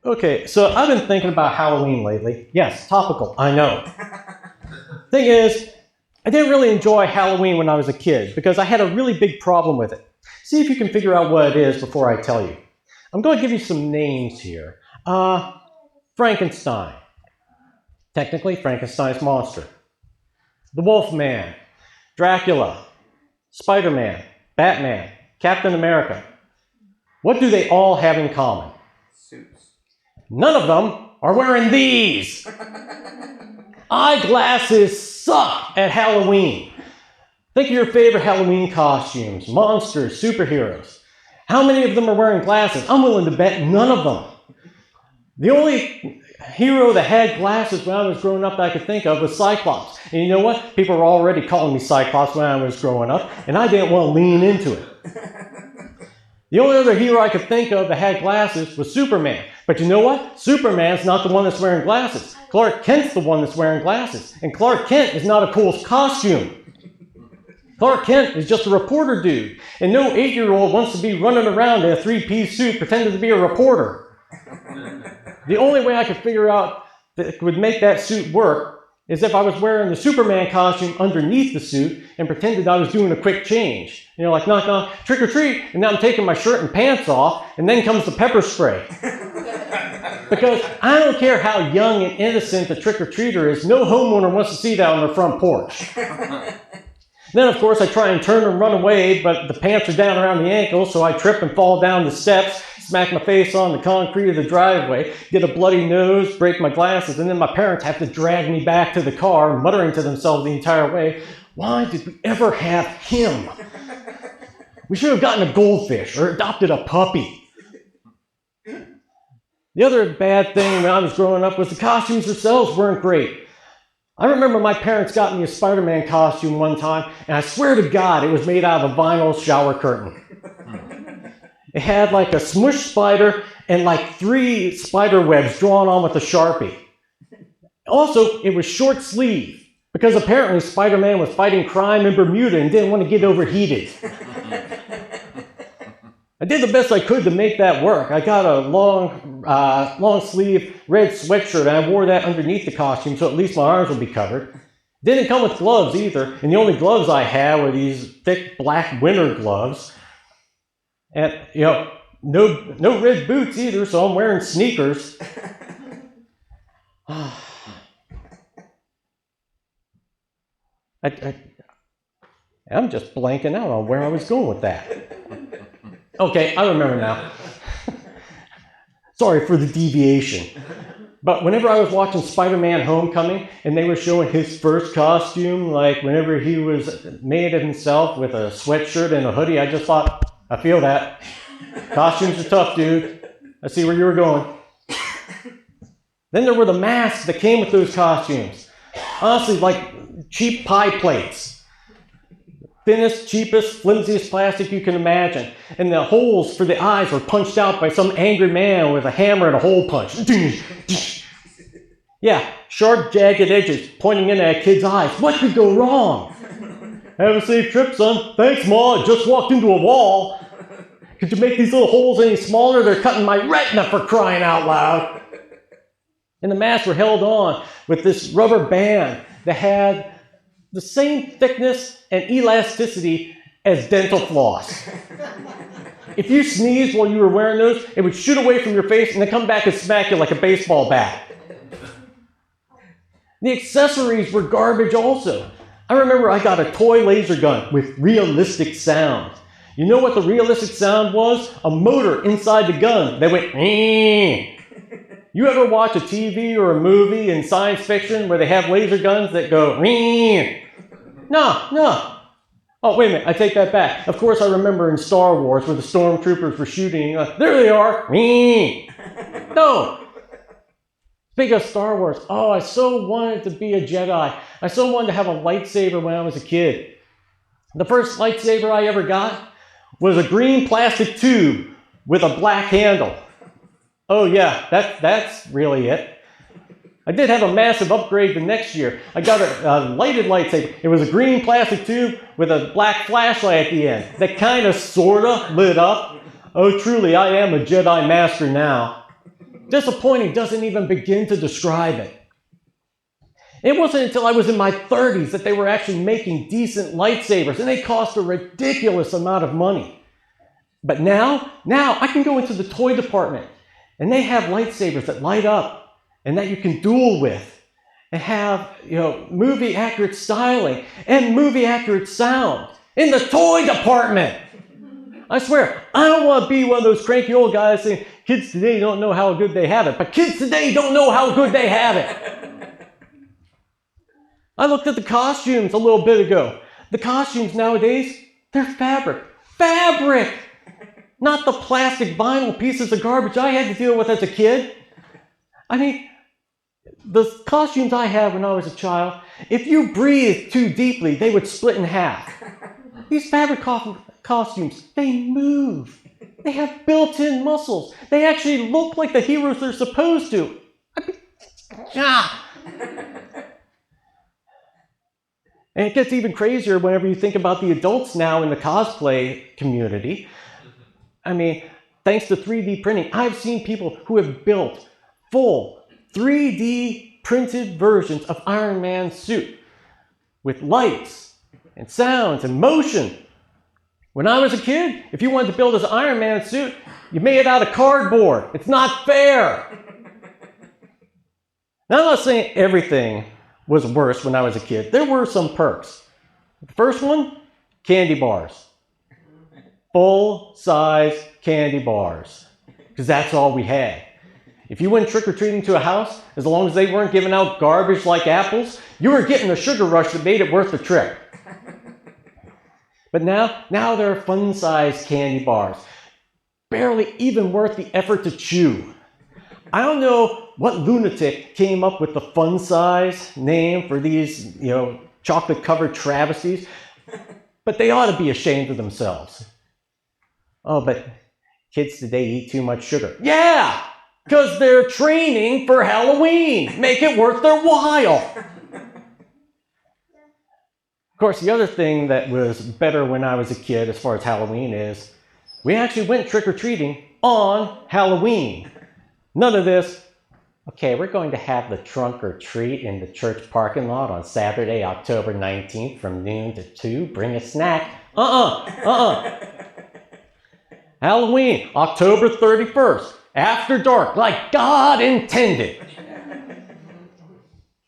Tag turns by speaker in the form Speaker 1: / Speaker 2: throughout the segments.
Speaker 1: Okay, so I've been thinking about Halloween lately. Yes, topical, I know. Thing is, I didn't really enjoy Halloween when I was a kid because I had a really big problem with it. See if you can figure out what it is before I tell you. I'm going to give you some names here. Frankenstein. Technically, Frankenstein's monster. The Wolfman. Dracula. Spider-Man. Batman. Captain America. What do they all have in common?
Speaker 2: Suits.
Speaker 1: None of them are wearing these. Eyeglasses suck at Halloween. Think of your favorite Halloween costumes, monsters, superheroes. How many of them are wearing glasses? I'm willing to bet none of them. The only hero that had glasses when I was growing up that I could think of was Cyclops. And you know what? People were already calling me Cyclops when I was growing up, and I didn't want to lean into it. The only other hero I could think of that had glasses was Superman. But you know what? Superman's not the one that's wearing glasses. Clark Kent's the one that's wearing glasses. And Clark Kent is not a cool costume. Clark Kent is just a reporter dude. And no 8-year-old wants to be running around in a 3-piece suit pretending to be a reporter. The only way I could figure out that would make that suit work is if I was wearing the Superman costume underneath the suit and pretended I was doing a quick change. You know, like knock, knock, trick or treat, and now I'm taking my shirt and pants off, and then comes the pepper spray. Because I don't care how young and innocent the trick-or-treater is, no homeowner wants to see that on their front porch. Then, of course, I try and turn and run away, but the pants are down around the ankles, so I trip and fall down the steps, smack my face on the concrete of the driveway, get a bloody nose, break my glasses, and then my parents have to drag me back to the car, muttering to themselves the entire way, "Why did we ever have him? We should have gotten a goldfish or adopted a puppy." The other bad thing when I was growing up was the costumes themselves weren't great. I remember my parents got me a Spider-Man costume one time, and I swear to God, it was made out of a vinyl shower curtain. It had like a smush spider and like 3 spider webs drawn on with a Sharpie. Also, it was short sleeve, because apparently Spider-Man was fighting crime in Bermuda and didn't want to get overheated. I did the best I could to make that work. I got a long sleeve red sweatshirt and I wore that underneath the costume so at least my arms would be covered. Didn't come with gloves either, and the only gloves I had were these thick black winter gloves. And, you know, no red boots either, so I'm wearing sneakers. I'm just blanking out on where I was going with that. Okay, I remember now. Sorry for the deviation. But whenever I was watching Spider-Man Homecoming and they were showing his first costume, like whenever he was made of himself with a sweatshirt and a hoodie, I just thought, I feel that. Costumes are tough, dude. I see where you were going. Then there were the masks that came with those costumes. Honestly, like cheap pie plates. Thinnest, cheapest, flimsiest plastic you can imagine. And the holes for the eyes were punched out by some angry man with a hammer and a hole punch. Yeah, sharp, jagged edges pointing in at a kid's eyes. What could go wrong? Have a safe trip, son. Thanks, Ma. I just walked into a wall. Could you make these little holes any smaller? They're cutting my retina, for crying out loud. And the masks were held on with this rubber band that had the same thickness and elasticity as dental floss. If you sneezed while you were wearing those, it would shoot away from your face and then come back and smack you like a baseball bat. The accessories were garbage also. I remember I got a toy laser gun with realistic sound. You know what the realistic sound was? A motor inside the gun that went "Eeeh." You ever watch a TV or a movie in science fiction where they have laser guns that go "Eeeh"? No. Oh, wait a minute, I take that back. Of course I remember in Star Wars where the stormtroopers were shooting, there they are, no. Speaking of Star Wars, oh, I so wanted to be a Jedi. I so wanted to have a lightsaber when I was a kid. The first lightsaber I ever got was a green plastic tube with a black handle. Oh yeah, that's really it. I did have a massive upgrade the next year. I got a lighted lightsaber. It was a green plastic tube with a black flashlight at the end that kind of, sort of lit up. Oh, truly, I am a Jedi Master now. Disappointing doesn't even begin to describe it. It wasn't until I was in my 30s that they were actually making decent lightsabers, and they cost a ridiculous amount of money. But now I can go into the toy department, and they have lightsabers that light up and that you can duel with, and have, movie accurate styling and movie accurate sound in the toy department. I swear, I don't want to be one of those cranky old guys saying, kids today don't know how good they have it, but kids today don't know how good they have it. I looked at the costumes a little bit ago. The costumes nowadays, they're fabric. Fabric! Not the plastic vinyl pieces of garbage I had to deal with as a kid. I mean, the costumes I had when I was a child, if you breathed too deeply, they would split in half. These fabric costumes, they move. They have built-in muscles. They actually look like the heroes they're supposed to. And it gets even crazier whenever you think about the adults now in the cosplay community. I mean, thanks to 3D printing, I've seen people who have built full 3D printed versions of Iron Man's suit with lights and sounds and motion. When I was a kid, if you wanted to build this Iron Man suit, you made it out of cardboard. It's not fair. Now, I'm not saying everything was worse when I was a kid. There were some perks. The first one, candy bars. Full-size candy bars. Because that's all we had. If you went trick-or-treating to a house, as long as they weren't giving out garbage like apples, you were getting a sugar rush that made it worth the trip. But now there are fun-sized candy bars. Barely even worth the effort to chew. I don't know what lunatic came up with the fun-size name for these, chocolate-covered travesties, but they ought to be ashamed of themselves. Oh, but kids today eat too much sugar. Yeah, because they're training for Halloween. Make it worth their while. Of course, the other thing that was better when I was a kid as far as Halloween is, we actually went trick-or-treating on Halloween. None of this, okay, we're going to have the trunk or treat in the church parking lot on Saturday, October 19th from noon to 2. Bring a snack. Halloween, October 31st, after dark, like God intended.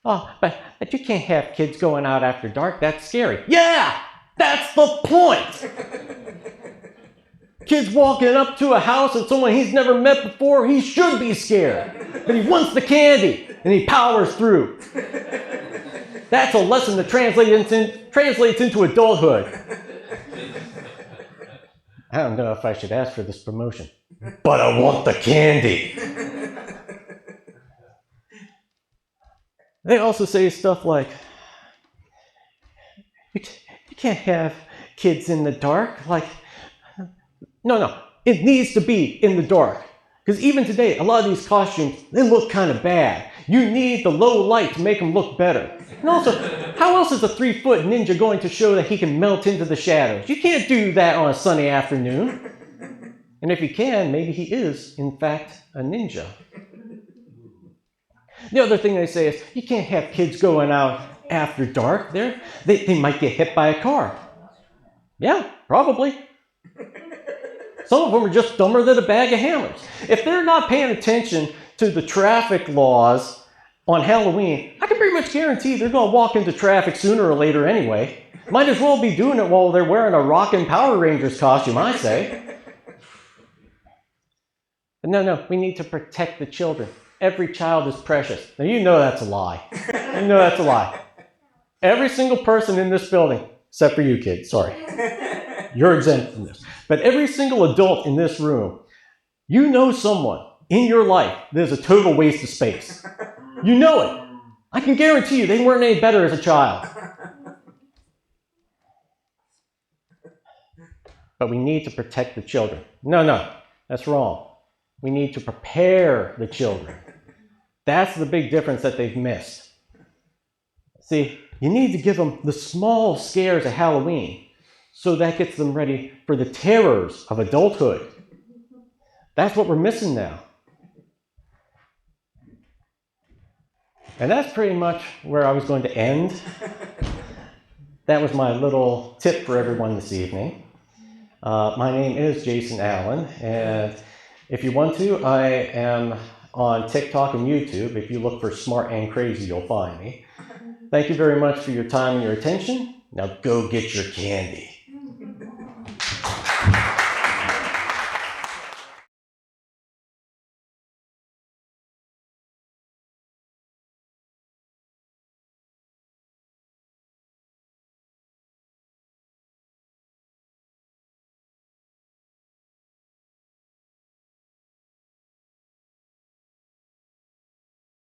Speaker 1: Oh, but you can't have kids going out after dark. That's scary. Yeah, that's the point. Kids walking up to a house and someone he's never met before, he should be scared. But he wants the candy, and he powers through. That's a lesson that translates into adulthood. I don't know if I should ask for this promotion, but I want the candy. They also say stuff like, you can't have kids in the dark. Like, no, it needs to be in the dark. Because even today, a lot of these costumes, they look kind of bad. You need the low light to make them look better. And also, how else is a 3-foot ninja going to show that he can melt into the shadows? You can't do that on a sunny afternoon. And if he can, maybe he is, in fact, a ninja. The other thing they say is, you can't have kids going out after dark. They might get hit by a car. Yeah, probably. Some of them are just dumber than a bag of hammers. If they're not paying attention to the traffic laws on Halloween, I can pretty much guarantee they're going to walk into traffic sooner or later anyway. Might as well be doing it while they're wearing a rockin' Power Rangers costume, I say. But no, we need to protect the children. Every child is precious. Now, you know that's a lie. You know that's a lie. Every single person in this building, except for you, kid, sorry. You're exempt from this. But every single adult in this room, you know someone in your life that is a total waste of space. You know it. I can guarantee you they weren't any better as a child. But we need to protect the children. No, that's wrong. We need to prepare the children. That's the big difference that they've missed. See, you need to give them the small scares of Halloween so that gets them ready for the terrors of adulthood. That's what we're missing now. And that's pretty much where I was going to end. That was my little tip for everyone this evening. My name is Jason Allen, and if you want to, I am on TikTok and YouTube. If you look for Smart and Crazy, you'll find me. Thank you very much for your time and your attention. Now go get your candy.